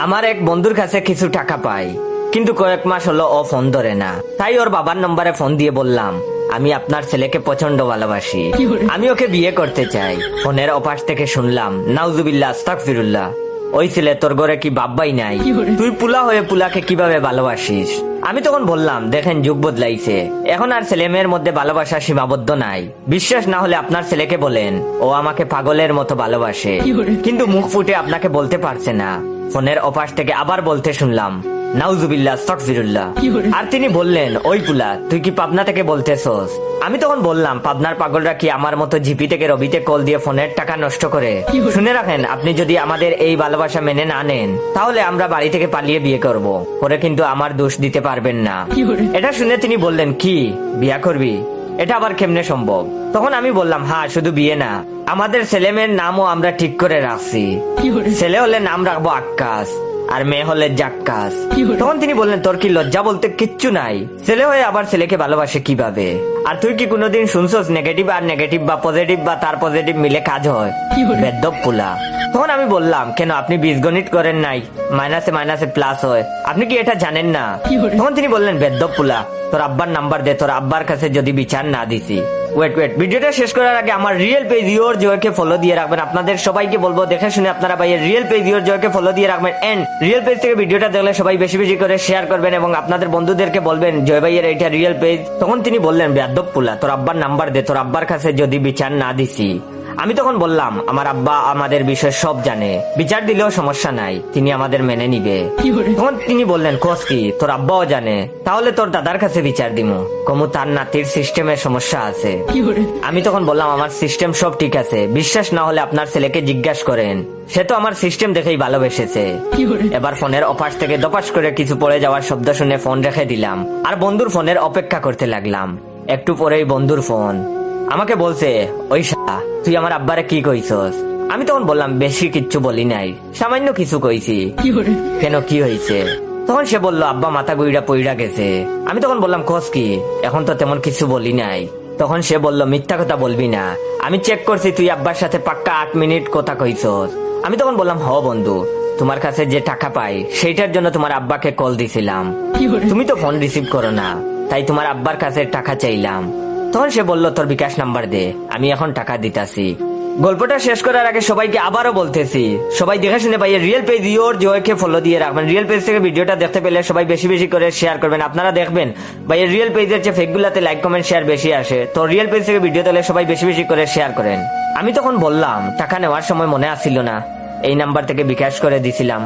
আমার এক বন্ধুর কাছে কিছু টাকা পাই, কিন্তু কয়েক মাস হলো ও ফোন ধরে না। তাই ওর বাবার নম্বরে ফোন দিয়ে বললাম, আমি আপনার ছেলেকে প্রচন্ড ভালোবাসি, আমি ওকে বিয়ে করতে চাই। ফোনের ওপাশ থেকে শুনলাম, নাউজুবিল্লাহ আস্তাগফিরুল্লাহ, ওই ছেলে তোর ঘরে কি বাব্বাই নাই? তুই পুলা হয়ে পুলাকে কিভাবে ভালোবাসিস? আমি তখন বললাম, দেখেন যুগ বদলাইছে, এখন আর ছেলে মেয়ের মধ্যে ভালোবাসা সীমাবদ্ধ নাই। বিশ্বাস না হলে আপনার ছেলেকে বলেন, ও আমাকে পাগলের মতো ভালোবাসে, কিন্তু মুখ ফুটে আপনাকে বলতে পারছে না। ফোনের ওপাশ থেকে আবার বলতে শুনলাম, নাউজুবিল্লাহ আস্তাগফিরুল্লাহ। আর তিনি বললেন, ওই পুলা তুই কি পাবনা থেকে বলতেছস? আমি তখন বললাম, পাবনার পাগলরা কি আমার মতো জিপি থেকে রবিতে কল দিয়ে ফোনের টাকা নষ্ট করে? শুনে রাখেন, আপনি যদি আমাদের এই ভালোবাসা মেনে না নেন, তাহলে আমরা বাড়ি থেকে পালিয়ে বিয়ে করব, পরে কিন্তু আমার দোষ দিতে পারবেন না। এটা শুনে তিনি বললেন, কি বিয়া করবি? এটা আবার কেমনে সম্ভব? তখন আমি বললাম, হ্যাঁ, শুধু বিয়ে না, আমাদের ছেলে মেয়ের নামও আমরা ঠিক করে রাখছি। ছেলে হলে নাম রাখবো আক্কাস, আর মেয়ে হলে জাক্কাস। তখন তিনি বললেন, তোর কি লজ্জা বলতে কিচ্ছু নাই? ছেলে হয়ে আবার ছেলেকে ভালোবাসে কিভাবে? আর তুই কি কোনোদিন শুনছস নেগেটিভ আর নেগেটিভ বা পজিটিভ বা তার পজিটিভ মিলে কাজ হয়? বেদ্যপ পুলা। তখন আমি বললাম, কেন আপনি বীজগণিত করেন নাই? মাইনাসে মাইনাসে প্লাস হয়, আপনি কি এটা জানেন না? তখন তিনি বললেন, বেদ্যপ পুলা, তোর আব্বার নাম্বার দে, তোর আব্বার কাছে যদি বিচার না দিছি। ওয়েট, ভিডিওটা শেষ করার আগে আমার রিয়েল পেজ ইওর জয়কে ফলো দিয়ে রাখবেন। আপনাদের সবাইকে বলবো, দেখে শুনে আপনারা ভাইয়ের রিয়েল পেজ ইওর জয়কে ফলো দিয়ে রাখবেন। এন্ড রিয়েল পেজ থেকে ভিডিওটা দেখলে সবাই বেশি বেশি করে শেয়ার করবেন এবং আপনাদের বন্ধুদেরকে বলবেন জয় ভাইয়ের এটা রিয়েল পেজ। তখন তিনি বললেন, বেয়াদব পুলা, তোর আব্বার নাম্বার দে, তোর আব্বার কাছে যদি বিচার না দিছি। আমি তখন বললাম, আমার আব্বা আমাদের বিষয় সব জানে, বিচার দিলেও সমস্যা নাই, তিনি আমাদের মেনে নিবে। তখন তিনি বললেন, কোস কি, তোর আব্বাও জানে? তাহলে তোর দাদার কাছে বিচার দিমু, কমু তার নাতির সিস্টেমের সমস্যা আছে। আমি তখন বললাম, আমার সিস্টেম সব ঠিক আছে, বিশ্বাস না হলে আপনার ছেলেকে জিজ্ঞাসা করেন, সে তো আমার সিস্টেম দেখেই ভালোবেসেছে। এবার ফোনের অপাশ থেকে দপাস করে কিছু পড়ে যাওয়ার শব্দ শুনে ফোন রেখে দিলাম আর বন্ধুর ফোনের অপেক্ষা করতে লাগলাম। একটু পরেই বন্ধুর ফোন। আমাকে বলছে, ওই শালা, তুই আমার আব্বারে কি কইছস? আমি তখন বললাম, বেশি কিচ্ছু বলি নাই, সামান্য কিছু কইছি। কেন, কি হয়েছে? তখন সে বলল, আব্বা মাথা গুইড়া পইড়া গেছে। আমি তখন বললাম, খোঁজ কি? এখন তো তেমন কিছু বলি নাই। তখন সে বলল, মিথ্যা কথা বলবি না, আমি চেক করছি, তুই আব্বার সাথে পাক্কা 8 মিনিট কথা কইছস। আমি তখন বললাম, হ বন্ধু, তোমার কাছে যে টাকা পাই সেইটার জন্য তোমার আব্বাকে কল দিছিলাম, তুমি তো ফোন রিসিভ করো না, তাই তোমার আব্বার কাছে টাকা চাইলাম। তখন সে বলল, তোর বিকাশ নাম্বার দে, আমি এখন টাকা দিতাছি। গল্পটা শেষ করার আগে সবাইকে আবারও বলতেছি, সবাই দেখে শুনে ভাইয়ের রিয়েল পেজ ইওর জয়কে ফলো দিয়ে রাখবেন। রিয়েল পেজ থেকে ভিডিওটা দেখতে পেলে সবাই বেশি বেশি করে শেয়ার করবেন। আপনারা দেখবেন ভাইয়ের রিয়েল পেজের চেয়ে ফেকগুলাতে লাইক কমেন্ট শেয়ার বেশি আসে, তো রিয়েল পেজ থেকে ভিডিও দেখলে সবাই বেশি বেশি করে শেয়ার করেন। আমি তখন বললাম, টাকা নেওয়ার সময় মনে আসছিল না, এই নাম্বার থেকে বিকাশ করে দিছিলাম,